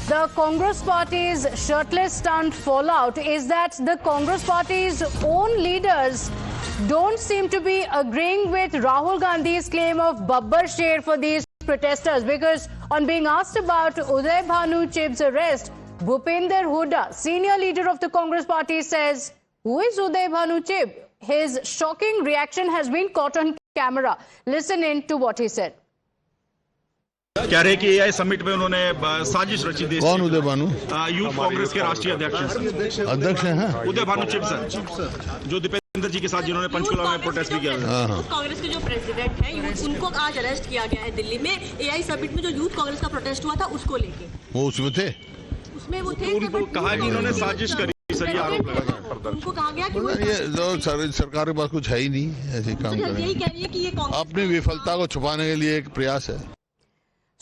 the Congress Party's shirtless stunt fallout is that the Congress Party's own leaders don't seem to be agreeing with Rahul Gandhi's claim of Babbar Sher for these protesters, because on being asked about Uday Bhanu Chib's arrest, Bhupender Hooda, senior leader of the Congress Party, says, "Who is Uday Bhanu Chib?" His shocking reaction has been caught on camera. Listen in to what he said. कह रहे कि AI summit में उन्होंने साजिश रची थी। कौन उदय Bhanu? Youth Congress के राष्ट्रीय अध्यक्ष हैं उदय भानु चिब सर, जो दीपेंद्र जी के साथ जिन्होंने पंचकुला में प्रोटेस्ट भी किया। कांग्रेस के जो प्रेसिडेंट हैं, उनको आज अरेस्ट किया गया है दिल्ली में। एआई समिट में जो यूथ कांग्रेस का प्रोटेस्ट हुआ था उसको लेके वो उसमें थे, वो थे। उनको कहा कि इन्होंने साजिश करी, सर ये आरोप लगा। उनको कहा गया कि ये सरकार के पास कुछ है ही नहीं, ऐसे काम कर यही कह रही है कि ये अपनी विफलता को छुपाने के लिए एक प्रयास है।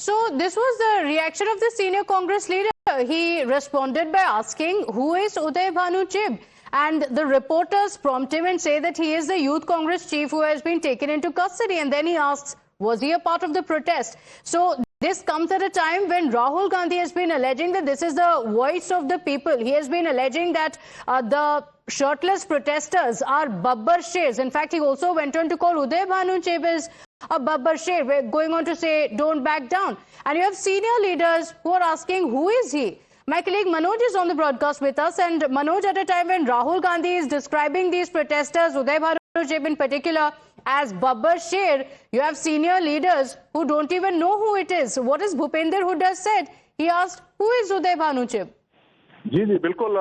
So this was the reaction of the senior Congress leader. He responded by asking, "Who is Uday Bhanu Chib?" And the reporters prompt him and say that he is the youth Congress chief who has been taken into custody. And then he asks, was he a part of the protest? So this comes at a time when Rahul Gandhi has been alleging that this is the voice of the people. He has been alleging that the shirtless protesters are Babbar Shers. In fact, he also went on to call Uday Bhanu Chib as a Babbar Sher. We're going on to say, don't back down. And you have senior leaders who are asking, who is he? My colleague Manoj is on the broadcast with us. And Manoj, at a time when Rahul Gandhi is describing these protesters, Uday Bhanu Chib in particular, as Babbar Sher, you have senior leaders who don't even know who it is. What has Bhupender Hooda said? He asked, who is Uday Bhanu Chib? जी बिल्कुल,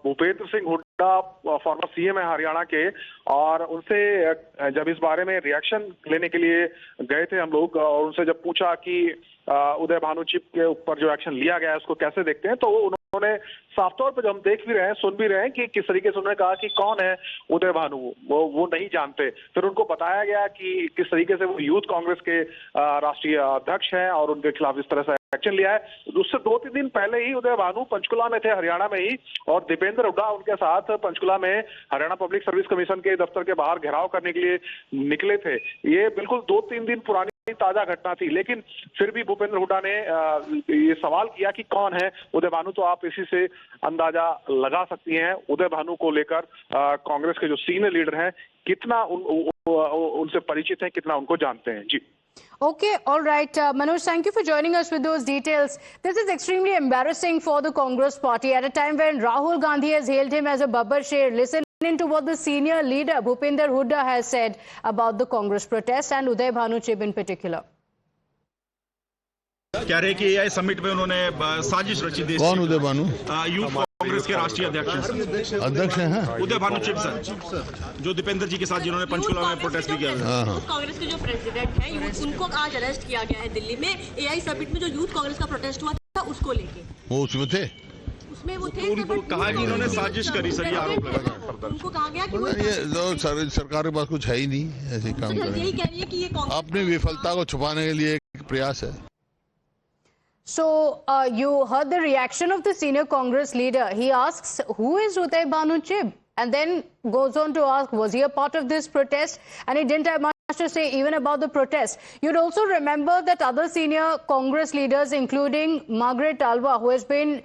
Bhupendra Singh Hooda farmer CM है हरियाणा के, और उनसे जब इस बारे में reaction लेने के लिए गए थे हम लोग, और उनसे जब पूछा कि उदय भानु चिब के ऊपर जो एक्शन लिया गया है उसको कैसे देखते हैं, तो उन्होंने साफ तौर पर, जो हम देख भी रहे हैं, सुन भी रहे हैं कि किस तरीके से उन्होंने कहा कि कौन है उदय भानु, वो नहीं जानते। फिर उनको बताया गया कि किस तरीके से वो यूथ कांग्रेस के राष्ट्रीय अध्यक्ष हैं और उनके खिलाफ इस तरह से एक्शन लिया है। उससे 2-3 दिन पहले ही उदय भानु पंचकुला में थे, हरियाणा में ही, और दीपेंद्र हुड्डा उनके साथ पंचकुला में हरियाणा पब्लिक सर्विस कमीशन के दफ्तर के बाहर घेराव करने के लिए निकले थे। ये बिल्कुल 2-3 दिन पुरानी ताजा घटना थी, लेकिन फिर भी भूपेंद्र हुड्डा ने ये सवाल किया कि कौन है उदय भानु। तो आप इसी से अंदाजा लगा सकती हैं उदय भानु को लेकर कांग्रेस के जो सीनियर लीडर हैं कितना उनसे परिचित हैं, कितना उनको जानते हैं। जी Okay, all right. Manoj, thank you for joining us with those details. This is extremely embarrassing for the Congress Party at a time when Rahul Gandhi has hailed him as a Babbar Sher. Listen into what the senior leader, Bhupender Hooda, has said about the Congress protest and Uday Bhanu Chib in particular. कह रहे कि AI summit में उन्होंने साजिश रची थी। कौन उदय Bhanu? Youth Congress के राष्ट्रीय अध्यक्ष हैं उदय भानु चिब सर, जो दीपेंद्र जी के साथ जिन्होंने पंचकुला में प्रोटेस्ट भी किया। कांग्रेस के जो प्रेसिडेंट हैं, उनको आज अरेस्ट किया गया है दिल्ली में। एआई समिट में जो यूथ कांग्रेस का प्रोटेस्ट हुआ था उसको लेके वो उसमें थे, वो थे। उनको कहा कि इन्होंने साजिश करी, सर ये आरोप लगा। उनको कहा गया कि ये सरकार के पास कुछ है ही नहीं, ऐसे काम कर यही कह रही है कि ये अपनी विफलता को छुपाने के लिए एक प्रयास है। So you heard the reaction of the senior Congress leader. He asks, who is Uday Bhanu Chib? And then goes on to ask, was he a part of this protest? And he didn't have much to say even about the protest. You'd also remember that other senior Congress leaders, including Margaret Alva, who has been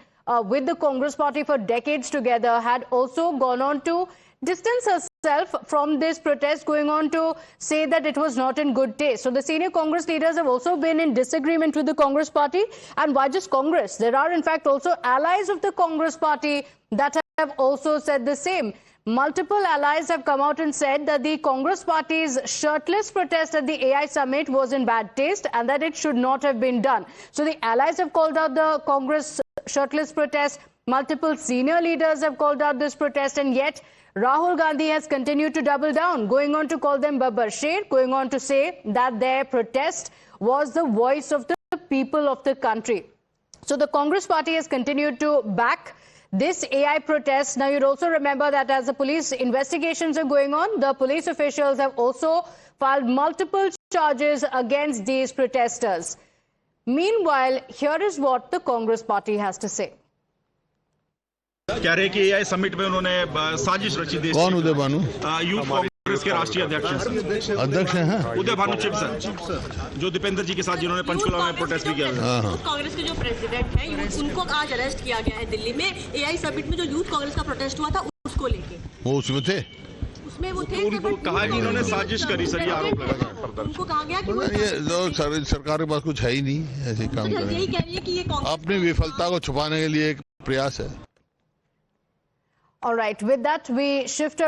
with the Congress Party for decades together, had also gone on to distance herself from this protest, going on to say that it was not in good taste. So the senior Congress leaders have also been in disagreement with the Congress Party. And why just Congress? There are in fact also allies of the Congress Party that have also said the same. Multiple allies have come out and said that the Congress Party's shirtless protest at the AI summit was in bad taste and that it should not have been done. So the allies have called out the Congress shirtless protest. Multiple senior leaders have called out this protest, and yet Rahul Gandhi has continued to double down, going on to call them Babbar Sher, going on to say that their protest was the voice of the people of the country. So the Congress Party has continued to back this AI protest. Now, you'd also remember that as the police investigations are going on, the police officials have also filed multiple charges against these protesters. Meanwhile, here is what the Congress Party has to say. कह रहे कि AI summit में उन्होंने साजिश रची थी। कौन उदय Bhanu? Youth Congress के राष्ट्रीय अध्यक्ष हैं अध्यक्ष हैं उदय भानु चिब सर, जो दीपेंद्र जी के साथ जिन्होंने पंचकुला में प्रोटेस्ट भी किया था। यूथ कांग्रेस के जो प्रेसिडेंट हैं उनको आज अरेस्ट किया गया है दिल्ली में। एआई समिट में जो यूथ कांग्रेस का प्रोटेस्ट हुआ था उसको लेके वो उसमें थे। उसमें वो थे, उनको कहा कि इन्होंने साजिश करी सर, ये आरोप लगा। उनको कहा गया कि वो ये सरकार के पास कुछ है ही नहीं, ऐसे काम यही करें। कह रही है कि ये कांग्रेस अपनी विफलता को छुपाने के लिए एक प्रयास है। All right, with that we shift our